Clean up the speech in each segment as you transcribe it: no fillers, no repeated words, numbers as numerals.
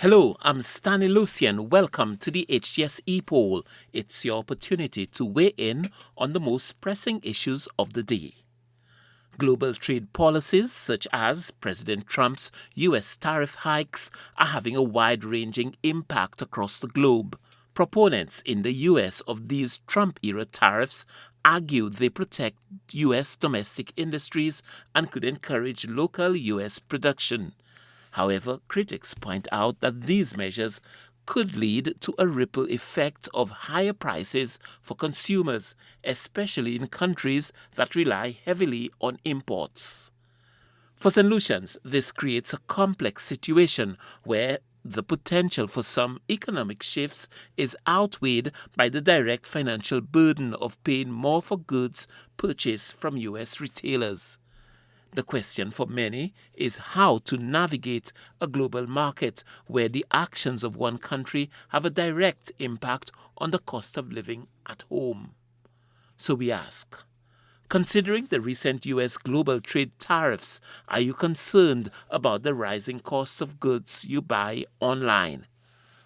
Hello, I'm Stanley Lucian. Welcome to the HTS Epoll. It's your opportunity to weigh in on the most pressing issues of the day. Global trade policies, such as President Trump's U.S. tariff hikes, are having a wide-ranging impact across the globe. Proponents in the U.S. of these Trump-era tariffs argue they protect U.S. domestic industries and could encourage local U.S. production. However, critics point out that these measures could lead to a ripple effect of higher prices for consumers, especially in countries that rely heavily on imports. For St. Lucians, this creates a complex situation where the potential for some economic shifts is outweighed by the direct financial burden of paying more for goods purchased from U.S. retailers. The question for many is how to navigate a global market where the actions of one country have a direct impact on the cost of living at home. So we ask, considering the recent U.S. global trade tariffs, are you concerned about the rising costs of goods you buy online?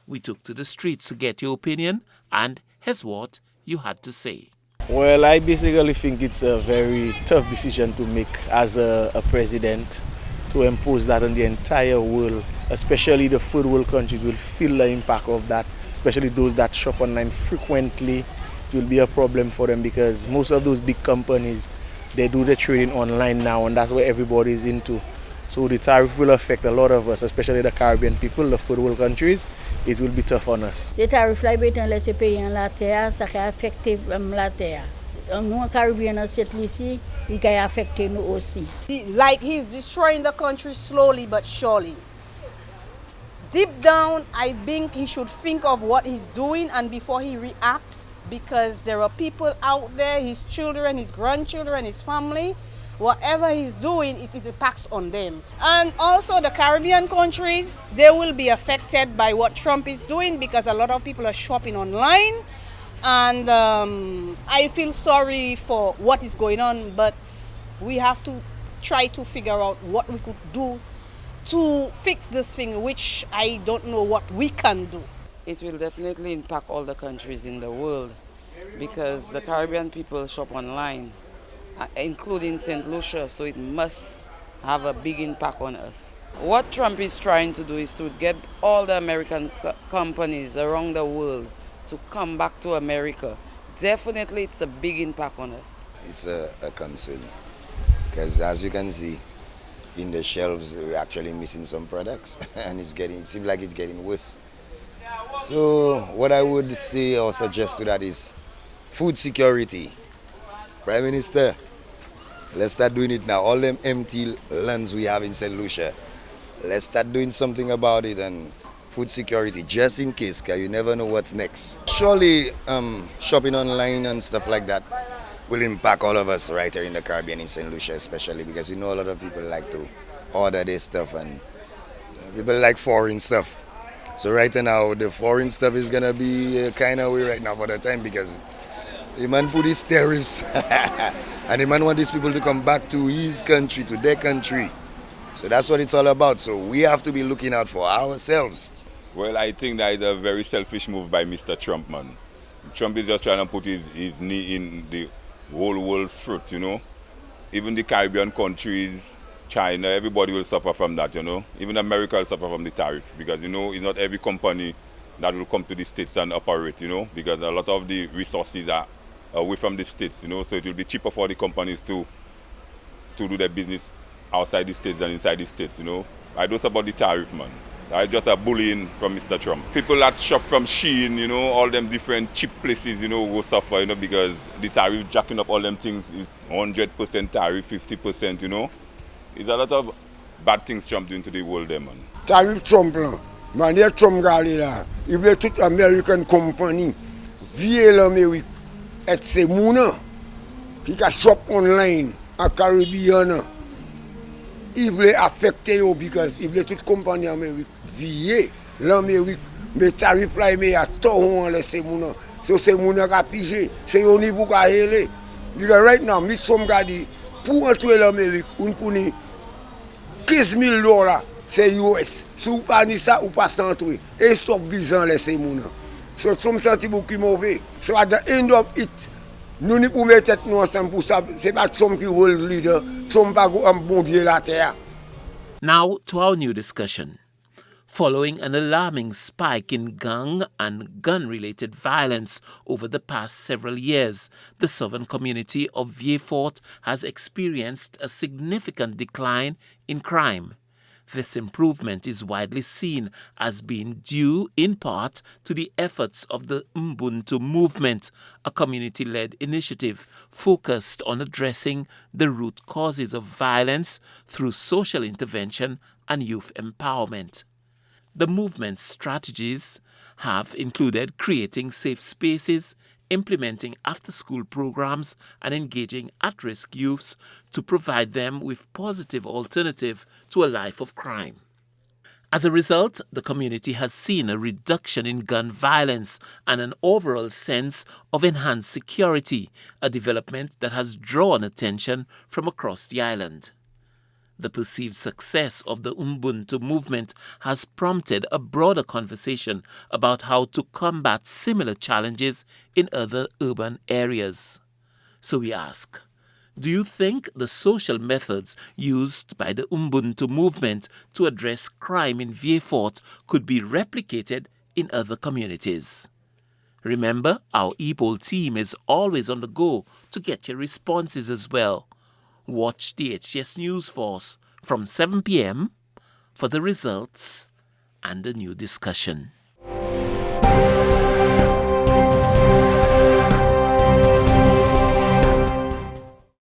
We took to the streets to get your opinion, and here's what you had to say. Well, I basically think it's a very tough decision to make as a president to impose that on the entire world, especially the third world countries will feel the impact of that, especially those that shop online frequently. It will be a problem for them because most of those big companies, they do the trading online now and that's what everybody is into. So the tariff will affect a lot of us, especially the Caribbean people, the third world countries. It will be tough on us. Les tarifs là étant laissés payer en la terre, ça va affecter la terre. Nous Caribbean cette ici, il va affecter nous aussi. Like he's destroying the country slowly but surely. Deep down, I think he should think of what he's doing and before he reacts, because there are people out there, his children, his grandchildren, his family. Whatever he's doing, it impacts on them. And also the Caribbean countries, they will be affected by what Trump is doing because a lot of people are shopping online. And I feel sorry for what is going on, but we have to try to figure out what we could do to fix this thing, which I don't know what we can do. It will definitely impact all the countries in the world because the Caribbean people shop online, including St. Lucia, so it must have a big impact on us. What Trump is trying to do is to get all the American companies around the world to come back to America. Definitely it's a big impact on us. It's a concern because as you can see, in the shelves we're actually missing some products and it seems like it's getting worse. So what I would say or suggest to that is food security. Prime Minister, let's start doing it now. All them empty lands we have in St. Lucia, let's start doing something about it and food security, just in case, because you never know what's next. Surely shopping online and stuff like that will impact all of us right here in the Caribbean, in St. Lucia especially, because you know a lot of people like to order their stuff and people like foreign stuff. So right now, the foreign stuff is going to be kind of way right now for the time because the man put his tariffs and the man want these people to come back to his country, to their country. So that's what it's all about. So we have to be looking out for ourselves. Well, I think that is a very selfish move by Mr. Trump, man. Trump is just trying to put his knee in the whole world fruit, you know. Even the Caribbean countries, China, everybody will suffer from that, you know. Even America will suffer from the tariff because, you know, it's not every company that will come to the States and operate, you know, because a lot of the resources are away from the States, you know, so it will be cheaper for the companies to do their business outside the States than inside the States, you know. I don't support the tariff, man. That's just a bullying from Mr. Trump. People that shop from Shein, you know, all them different cheap places, you know, will suffer, you know, because the tariff jacking up all them things is 100% tariff, 50%, you know. It's a lot of bad things Trump doing to the world there, man. Tariff Trump, man, here Trump gale là. Il veut toute American company, vieux l'Amérique, et c'est mouna, qui ka shop online, en Caribbean. Il veut affecter yo because il veut toute compagnie Amérique. Vieux l'Amérique, mais tarif là mais à tout on laisse mouna. So c'est mouna ka pige, c'est au niveau ka hele. Because right now, Miss Trump gadi pour entrer l'Amérique, on connaît $15,000 c'est US. Si vous pas ni ça, ou pas centré. Et stop bizan laisser moun. So Trump senti beaucoup mauvais. So at the end of it, nous ni pour mettre tête nous ensemble pour ça. C'est pas Trump qui world leader. Trump pas un bon Dieu la terre. Now to our new discussion. Following an alarming spike in gang and gun-related violence over the past several years, the southern community of Vieux-Fort has experienced a significant decline in crime. This improvement is widely seen as being due in part to the efforts of the UBUNTU movement, a community-led initiative focused on addressing the root causes of violence through social intervention and youth empowerment. The movement's strategies have included creating safe spaces, implementing after-school programs, and engaging at-risk youths to provide them with positive alternative to a life of crime. As a result, the community has seen a reduction in gun violence and an overall sense of enhanced security, a development that has drawn attention from across the island. The perceived success of the UBUNTU movement has prompted a broader conversation about how to combat similar challenges in other urban areas. So we ask, do you think the social methods used by the UBUNTU movement to address crime in Vieux-Fort could be replicated in other communities? Remember, our Epoll team is always on the go to get your responses as well. Watch the HTS News Force from 7 p.m. for the results and a new discussion.